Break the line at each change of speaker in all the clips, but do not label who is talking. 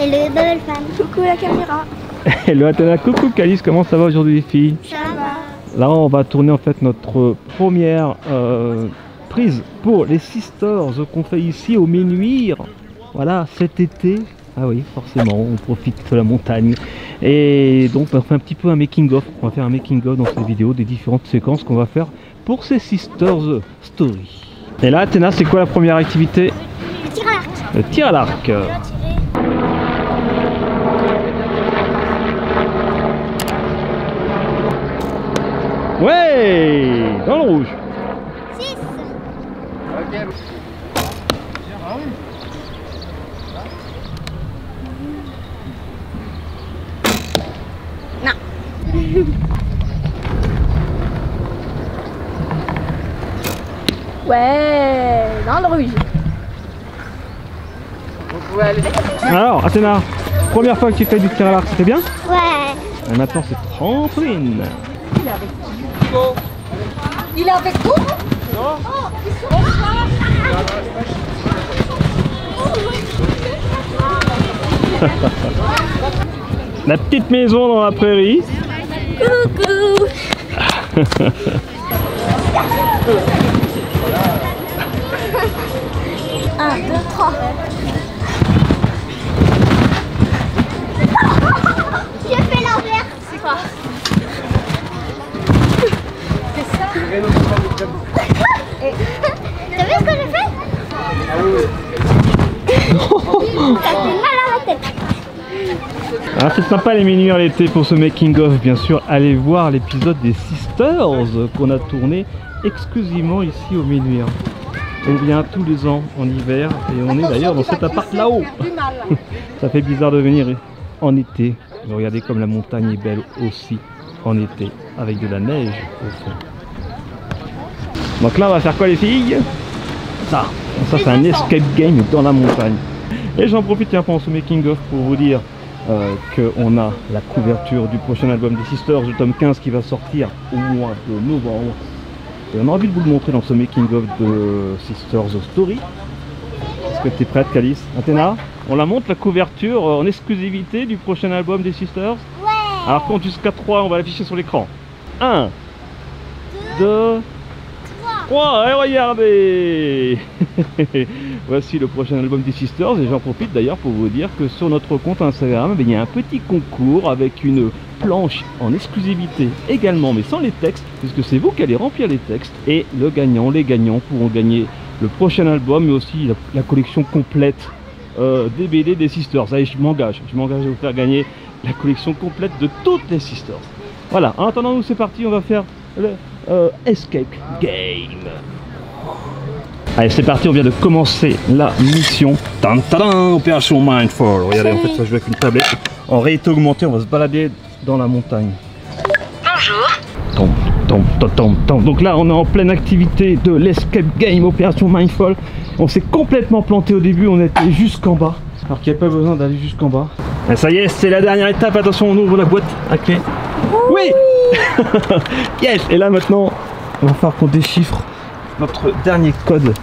Hello Dolphin.
Coucou la caméra.
Hello Athéna, coucou Calice, comment ça va aujourd'hui les filles?
Ça va.
Là on va tourner en fait notre première prise pour les Sisters qu'on fait ici au Ménuire. Voilà, cet été. Ah oui, forcément, on profite de la montagne. Et donc on fait un petit peu un making of. On va faire un making of dans cette vidéo des différentes séquences qu'on va faire pour ces Sisters Story. Et là Athéna, c'est quoi la première activité?
Le tir à l'arc.
Le tir à l'arc. Ouais, dans le rouge.
6. Non.
Ouais, dans le rouge.
Alors Athéna, première fois que tu fais du tir à l'arc, c'était bien?
Ouais.
Et maintenant c'est trampoline.
Il est avec vous?
La petite maison dans la prairie.
Coucou. 1, 2, 3.
J'ai fait l'envers.
C'est quoi? C'est ça?
T'as vu ce que j'ai fait? Ça fait mal à la tête.
Alors c'est sympa les Ménuires l'été pour ce making of, bien sûr. Allez voir l'épisode des Sisters qu'on a tourné exclusivement ici au Ménuires. On vient tous les ans en hiver et on est d'ailleurs dans cet appart là-haut. Ça fait bizarre de venir en été. Mais regardez comme la montagne est belle aussi en été avec de la neige au fond. Donc là on va faire quoi les filles? Ça c'est un escape game dans la montagne. Et j'en profite tiens pendant ce making of pour vous dire qu'on a la couverture du prochain album des Sisters, le tome 15 qui va sortir au mois de novembre. Et on a envie de vous le montrer dans ce making of de Sisters Story. Est-ce que tu es prête Calice? Athéna, on la montre la couverture en exclusivité du prochain album des Sisters?
Ouais.
Alors compte jusqu'à 3, on va l'afficher sur l'écran. 1, 2, 3, et regardez. Voici le prochain album des Sisters et j'en profite d'ailleurs pour vous dire que sur notre compte Instagram, il y a un petit concours avec une planche en exclusivité également, mais sans les textes, puisque c'est vous qui allez remplir les textes. Et les gagnants pourront gagner le prochain album, mais aussi la collection complète des BD des Sisters. Allez, je m'engage à vous faire gagner la collection complète de toutes les Sisters. Voilà, en attendant nous c'est parti, on va faire le Escape Game. Allez c'est parti, on vient de commencer la mission. Tadam, opération Mindfall. Regardez, en fait ça joue avec une tablette. En réalité augmentée, on va se balader dans la montagne. Bonjour. Donc là on est en pleine activité de l'Escape Game, opération Mindfall. On s'est complètement planté au début, on était jusqu'en bas. Alors qu'il n'y a pas besoin d'aller jusqu'en bas. Et ça y est, c'est la dernière étape, attention on ouvre la boîte à clé. Oui. Yes. Et là maintenant, on va falloir qu'on déchiffre notre dernier code.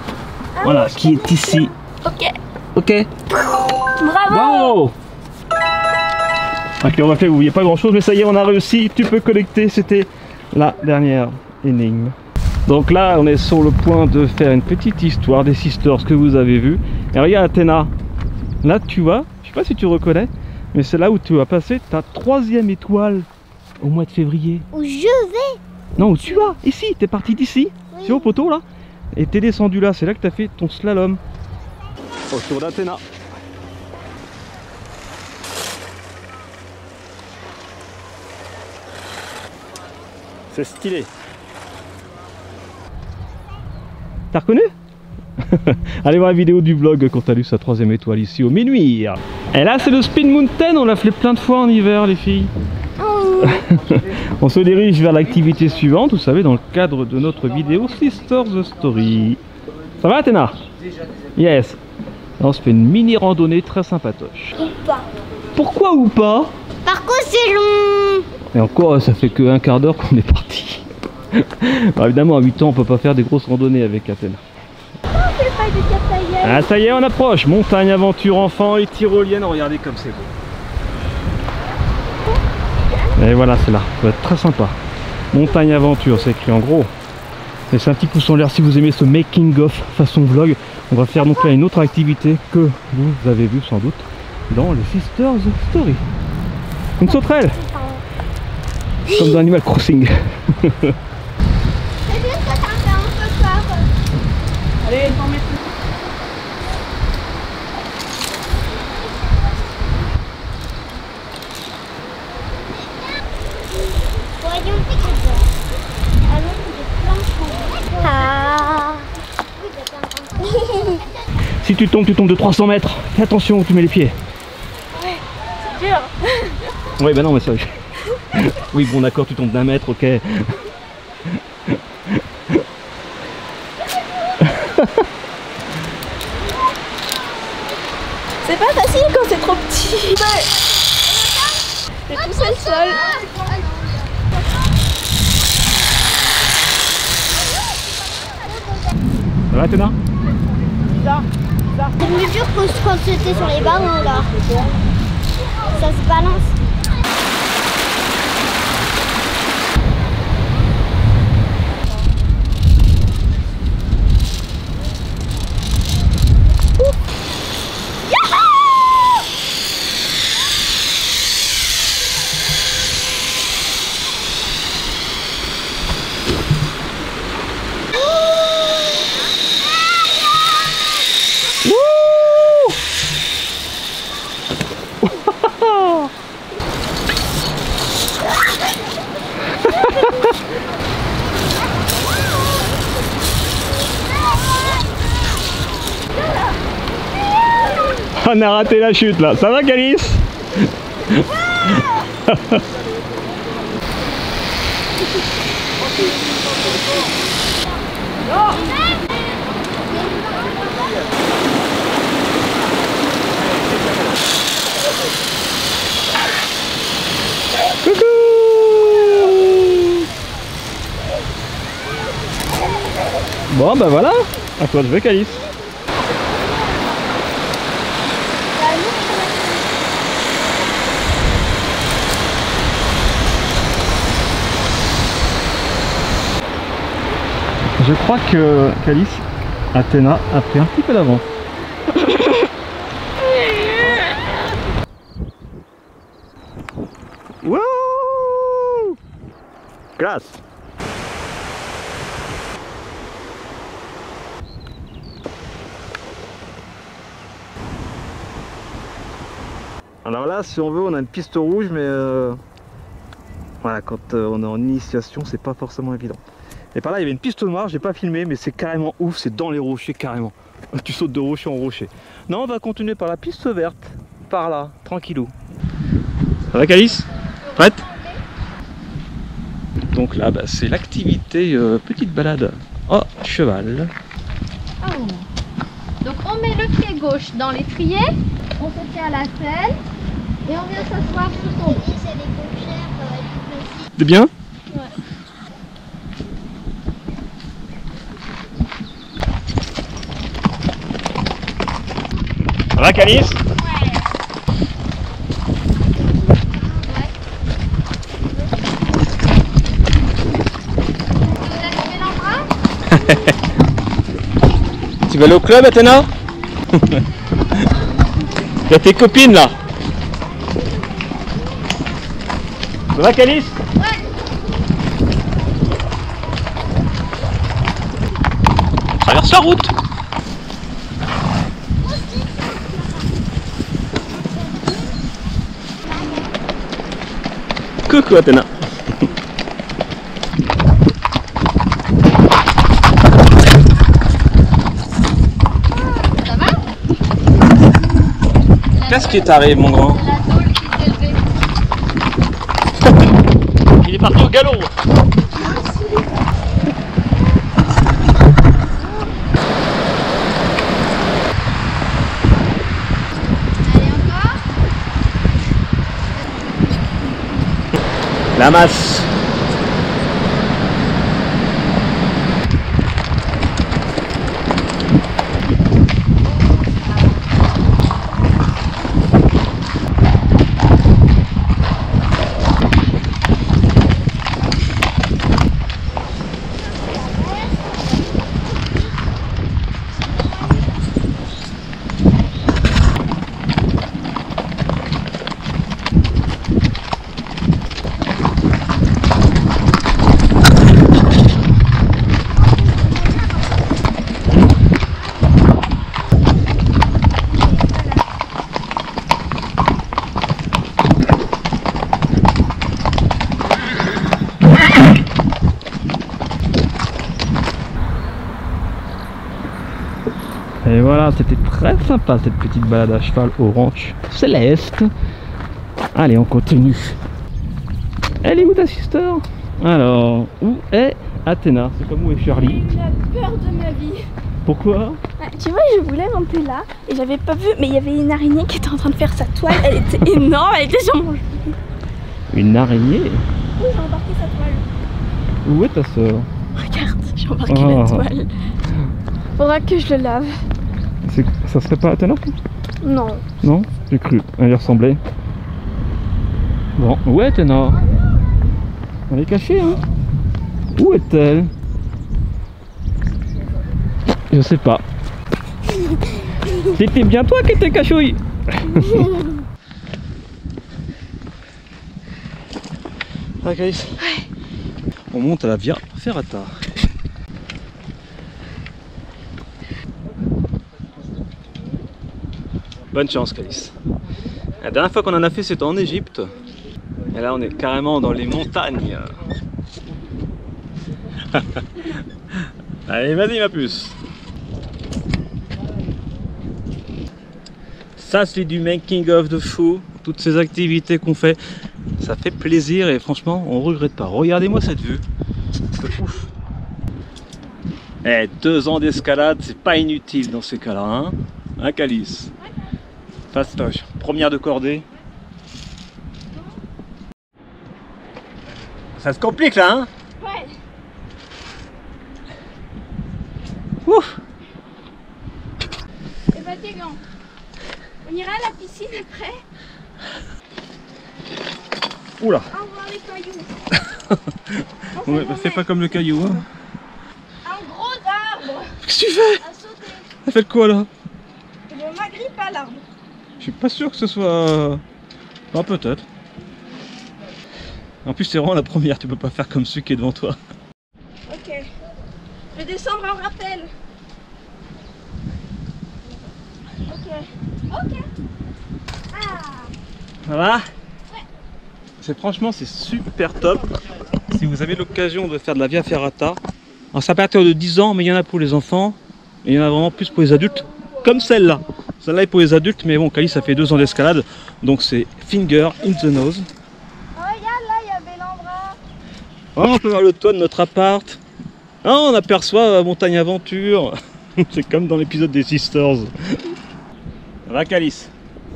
Voilà, qui est ici.
Ok.
Ok.
Bravo.
Wow. Ok, on va faire, vous voyez pas grand chose, mais ça y est, on a réussi. Tu peux collecter, c'était la dernière énigme. Donc là, on est sur le point de faire une petite histoire des Sisters que vous avez vu. Et regarde Athéna, là tu vois, je sais pas si tu reconnais, mais c'est là où tu vas passer ta 3e étoile au mois de février.
Où je vais.
Non, où tu vas, ici, t'es parti d'ici,
Oui.
c'est au poteau là, et t'es descendu là, c'est là que t'as fait ton slalom. Autour d'Athéna. C'est stylé. T'as reconnu? Allez voir la vidéo du vlog quand t'as lu sa 3e étoile ici au Ménuire. Et là c'est le Spin Mountain, on l'a fait plein de fois en hiver les filles.
Oh.
On se dirige vers l'activité suivante, vous savez, dans le cadre de notre vidéo Sisters Story. Ça va Athéna? Yes. Là, on se fait une mini randonnée très sympatoche.
Ou pas.
Pourquoi ou pas?
Par contre c'est long.
Et encore, ça fait que un quart d'heure qu'on est parti. Alors, évidemment, à 8 ans, on peut pas faire des grosses randonnées avec Athéna.
Oh, c'est pas
du Cap Taïel.
Ah ça y est, on approche. Montagne, aventure, enfant et tyrolienne. Regardez comme c'est beau. Et voilà, c'est là. Ça va être très sympa. Montagne, aventure, c'est écrit en gros. Et c'est un petit pouce en l'air si vous aimez ce making of façon vlog. On va faire donc là une autre activité que vous avez vu sans doute dans les Sisters Story. Une sauterelle, comme dans Animal Crossing.
C'est juste que ça me fait un peu peur.
Allez, t'en mets plus.
Voyons vite. Allons, j'ai plein de choses. Ah.
Si tu tombes de 300 mètres. Fais attention où tu mets les pieds.
C'est dur.
Oui, bah non, mais ça. Oui, bon, d'accord, tu tombes d'1 mètre, ok.
C'est pas facile quand c'est trop petit. J'ai poussé le sol.
Ça va, Théna?
C'est plus dur que quand c'était sur les ballons là. Ça se balance.
On a raté la chute là. Ça va, Calice? Coucou! Bon bah voilà, à toi de jouer, Calice. Je crois que Calice, Athéna a pris un petit peu d'avance. Wouh! Classe! Alors là, si on veut, on a une piste rouge, mais voilà, quand on est en initiation, c'est pas forcément évident. Et par là, il y avait une piste noire, j'ai pas filmé, mais c'est carrément ouf, c'est dans les rochers carrément. Tu sautes de rocher en rocher. Non, on va continuer par la piste verte, par là, tranquillou. Ça va, Calice? Prête? Donc là, bah, c'est l'activité petite balade. Oh, cheval.
Oh. Donc on met le pied gauche dans l'étrier, on se tient à la selle et on vient s'asseoir sous son dos.
C'est bien? Ça va, Calice? Tu vas aller au club, Athéna? Il y a tes copines là. Ça va, Calice?
Ouais.
Traverse la route. Coucou, Athéna.
Ça va?
Qu'est-ce qui t'arrive, mon grand?
La tôle qui s'est levée.
Il est parti au galop.
Allez encore.
La masse. Et voilà, c'était très sympa cette petite balade à cheval au ranch Céleste. Allez, on continue. Elle est où ta sister? Alors, où est Athéna? C'est comme où est Charlie?
J'ai eu la peur de ma vie.
Pourquoi?
Tu vois, je voulais monter là et j'avais pas vu, mais il y avait une araignée qui était en train de faire sa toile. Elle était énorme, elle était sur mon genou.
Une araignée?
Oui, j'ai embarqué sa toile.
Où est ta soeur?
Regarde, j'ai embarqué la toile. Faudra que je le lave.
Ça serait pas Athéna?
Non.
Non? J'ai cru, elle y ressemblait. Bon, où est Athéna? Elle est cachée, hein? Où est-elle? Je sais pas. C'était bien toi qui étais cachouille. Ah, Calice. On monte à la Via Ferrata. Bonne chance, Calice. La dernière fois qu'on en a fait, c'était en Égypte. Et là, on est carrément dans les montagnes. Allez, vas-y, ma puce. Ça, c'est du making of de fou. Toutes ces activités qu'on fait, ça fait plaisir et franchement, on regrette pas. Regardez-moi cette vue. C'est ouf. Eh, 2 ans d'escalade, c'est pas inutile dans ces cas-là, hein? Hein, Calice? Fastoche. Première de cordée. Ça se complique là, hein?
Ouais.
Ouf.
C'est fatigant. On ira à la piscine après.
Oula.
Au revoir les cailloux.
Ouais, bah, fais pas comme le caillou, hein?
Un gros arbre
Qu'est-ce que tu fais?
à sauter.
Elle fait quoi là?
Je m'agrippe à l'arbre.
Je suis pas sûr que ce soit... Enfin, peut-être. En plus, c'est vraiment la première, tu peux pas faire comme celui qui est devant toi.
Ok. Je vais descendre en rappel. Ok. Ok. Ah.
Ça va? Franchement, c'est super top. Si vous avez l'occasion de faire de la Via Ferrata, alors c'est à partir de 10 ans, mais il y en a pour les enfants. Et il y en a vraiment plus pour les adultes, comme celle-là. Celle-là est pour les adultes, mais bon, Calice, ça fait 2 ans d'escalade. Donc c'est Finger in the Nose.
Oh, regarde là, il y avait l'endroit.
Oh, on peut voir le toit de notre appart. Oh, on aperçoit la montagne aventure. C'est comme dans l'épisode des Sisters. Ça va, Calice?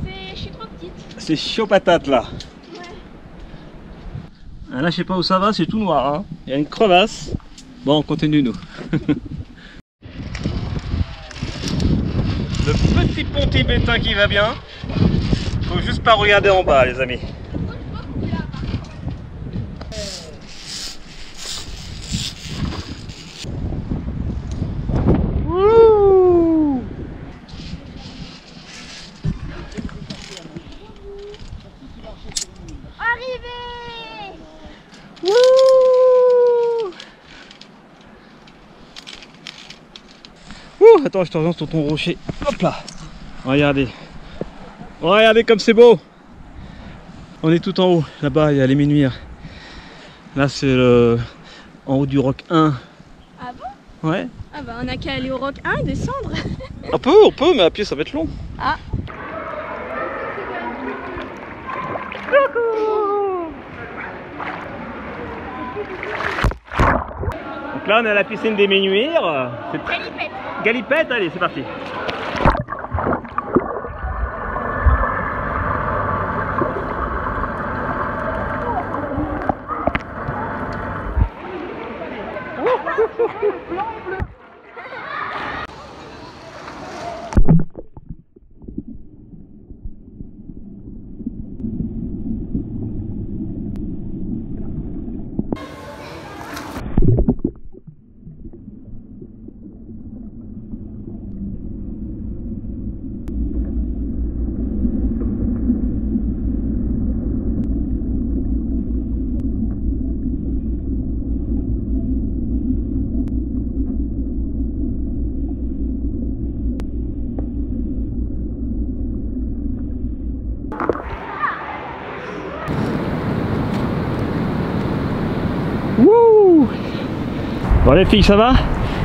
Je suis trop petite.
C'est chaud patate là.
Ouais.
Ah, là, je sais pas où ça va, c'est tout noir. Hein. Il y a une crevasse. Bon, on continue nous. Le petit pont tibétain qui va bien. Faut juste pas regarder en bas, les amis. Wouh!
Arrivé!
Wouh! Ouh, attends, je te reviens sur ton rocher. Hop là! Regardez. Regardez comme c'est beau! On est tout en haut. Là-bas, il y a les Ménuires. Là, c'est le... en haut du roc 1.
Ah bon?
Ouais.
Ah bah on a qu'à aller au roc 1 et descendre.
On peut, mais à pied, ça va être long.
Ah.
Donc là, on est à la piscine des Ménuires.
Galipette.
Galipette, allez, c'est parti. Wouh! Bon les filles, ça va?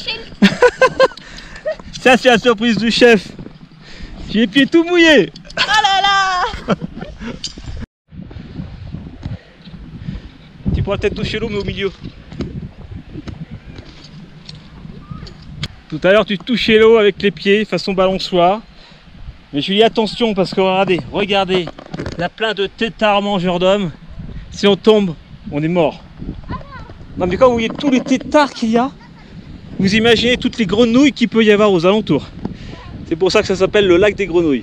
touché.
Ça, c'est la surprise du chef. J'ai les pieds tout mouillés.
Oh là là.
Tu pourras peut-être toucher l'eau, mais au milieu. Tout à l'heure, tu touchais l'eau avec les pieds, façon balançoire. Mais je lui dis attention parce que regardez, il y a plein de têtards mangeurs d'hommes. Si on tombe, on est mort. Non, mais quand vous voyez tous les têtards qu'il y a, vous imaginez toutes les grenouilles qu'il peut y avoir aux alentours. C'est pour ça que ça s'appelle le lac des grenouilles.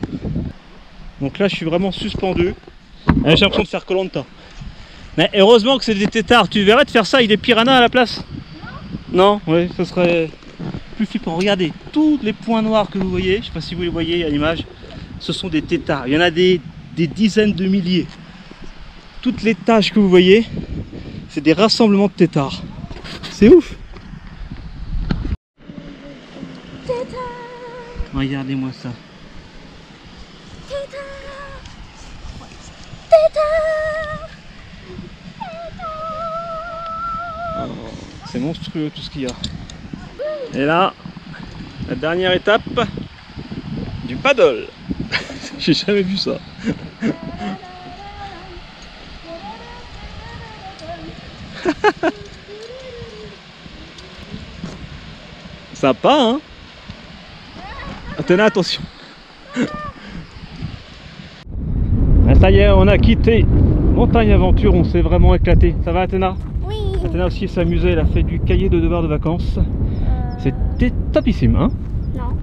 Donc là, je suis vraiment suspendu. J'ai l'impression de faire Koh-Lanta. Mais heureusement que c'est des têtards. Tu verrais de faire ça avec des piranhas à la place? Non, oui, ce serait plus flippant. Regardez, tous les points noirs que vous voyez, je ne sais pas si vous les voyez à l'image, ce sont des têtards. Il y en a des dizaines de milliers. Toutes les taches que vous voyez, c'est des rassemblements de têtards. C'est ouf. Regardez-moi ça. Oh, c'est monstrueux tout ce qu'il y a. Et là, la dernière étape du paddle. J'ai jamais vu ça. Sympa, hein? Tenez, attention. Ah, ça y est, on a quitté Montagne Aventure, on s'est vraiment éclaté. Ça va, Athéna?
Oui.
Athéna aussi s'amusait, elle a fait du cahier de devoirs de vacances. C'était topissime, hein?
Non.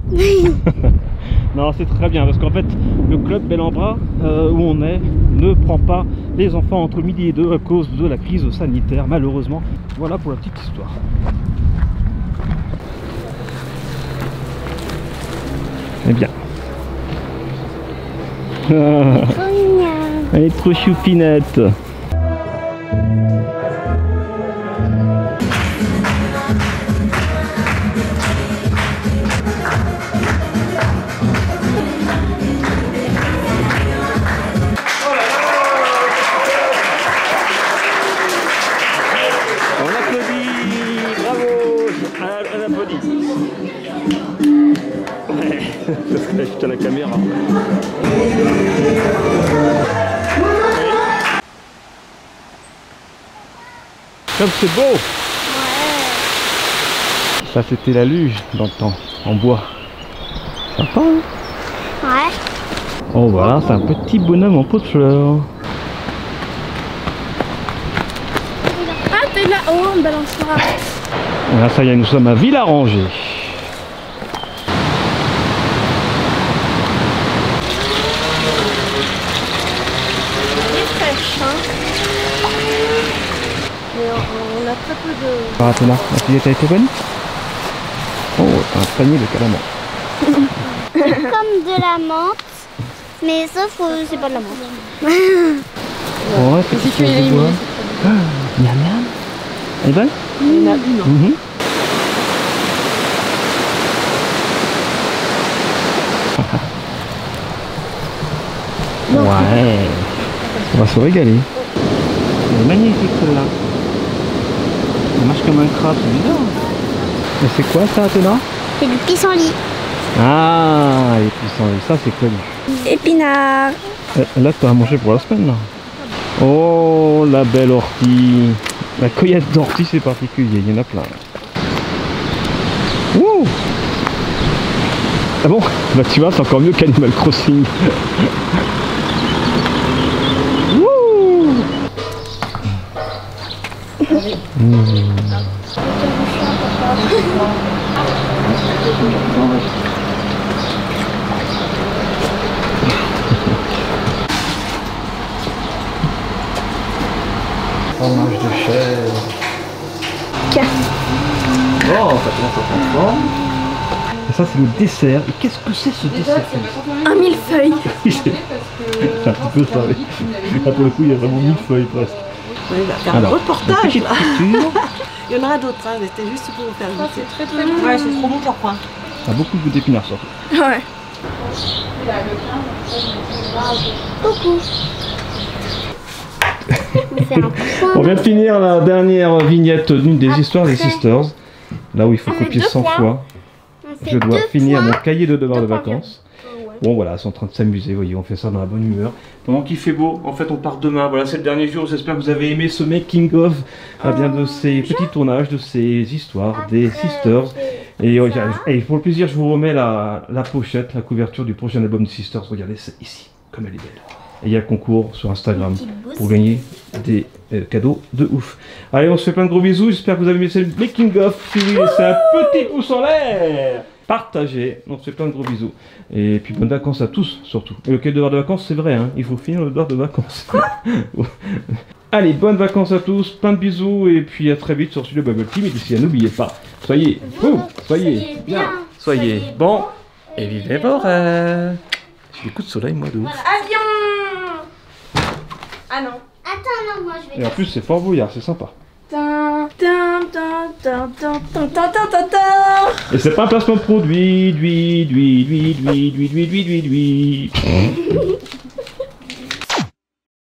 Non, c'est très bien parce qu'en fait, le club Bel-en-Bras où on est ne prend pas les enfants entre midi et 2 à cause de la crise sanitaire, malheureusement. Voilà pour la petite histoire. Eh bien. Elle est trop choupinette. On applaudit, bravo, on applaudit. Ouais, je la caméra. Comme c'est beau. Ouais. Ça c'était la luge dans le temps, en bois. Sympa, hein?
Ouais.
Oh voilà, c'est un petit bonhomme en pot de fleurs.
Ah, t'es là-haut, on balancera.
Voilà, ça y est, nous sommes à Villarangé.
On a très peu de...
Ah, Athéna, la fillette a été bonne? Oh, un panier de calamars.
C'est comme de la menthe, mais sauf que c'est pas de la menthe.
Ouais, petit peu de bois. Miam miam. Elle est bonne?
Il y en a une.
Ouais, on va se régaler. Elle est magnifique celle-là. Elle marche comme un crabe, c'est bizarre. Mais c'est quoi ça, Athéna?
C'est du pissenlit.
Ah, les pissenlits, ça c'est connu.
Épinards.
Là, tu as à manger pour la semaine, là. Oh, la belle ortie. La cueillette d'ortie, c'est particulier, il y en a plein. Wouh! Ah bon? Bah tu vois, c'est encore mieux qu'Animal Crossing. Wouh! Fromage de chèvre. Oh, ça commence à prendre forme. Et ça, c'est le dessert. Et qu'est-ce que c'est ce dessert?
Un millefeuille.
C'est un petit peu ça, oui. Là, pour le coup, il y a vraiment 1000 feuilles presque.
Oui, il va faire un reportage
petite
là.
friture.
Il y en aura d'autres, hein, mais c'était juste pour vous faire goûter.
C'est très bon.
Ouais, c'est trop bon pour croire.
Ça a beaucoup de goût d'épinards, ça.
Ouais.
Coucou.
On vient de finir la dernière vignette d'une des histoires des Sisters. Là où il faut
Ça fait
copier
2
100
points.
fois,
On fait
je dois
2
finir
points.
mon cahier de devoirs de
2 points
vacances.
Ouais.
Bon voilà, ils sont en train de s'amuser, vous voyez, on fait ça dans la bonne humeur. Pendant qu'il fait beau, en fait on part demain, voilà c'est le dernier jour, j'espère que vous avez aimé ce making of, bien de ces petits tournages, de ces histoires, des sisters. Et pour le plaisir, je vous remets la pochette, la couverture du prochain album de Sisters, regardez c'est ici, comme elle est belle. Et il y a le concours sur Instagram pour gagner des cadeaux de ouf. Allez, on se fait plein de gros bisous, j'espère que vous avez aimé ce making of, si oui, laissez un petit pouce en l'air. Partagez, on se fait plein de gros bisous. Et puis bonnes vacances à tous, surtout. Et le cahier de devoir de vacances, c'est vrai, hein, il faut finir le devoir de vacances. Allez, bonnes vacances à tous, plein de bisous, et puis à très vite sur le Bubble Team. Et d'ici là, n'oubliez pas, soyez bien, soyez bons, et vivez vos rêves. J'ai des coups de soleil, moi, de ouf.
Avion. Ah non.
Attends, non, moi je vais.
Et en plus, c'est fort brouillard, c'est sympa.
Tin, tin, tin, tin, tin, tin, tin, tin, tin, tin.
Et c'est pas un placement de produit,